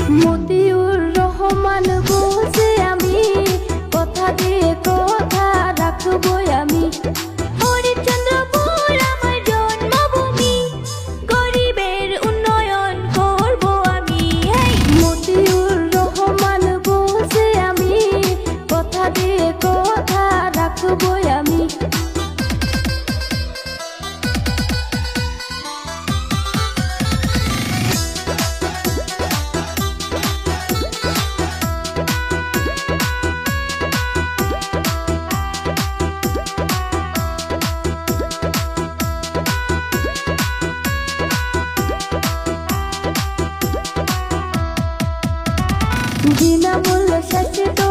মতিউর রহমান বলছে আমি কথা দিয়ে কথা রাখবই আমি। হরিশ্চন্দ্রপুর আমার জন্মভূমি, গরিবের উন্নয়ন করব আমি। মতিউর রহমান বলছে আমি কথা দিয়ে কথা রাখবই আমি। বিনামূল্যে স্বাস্থ্য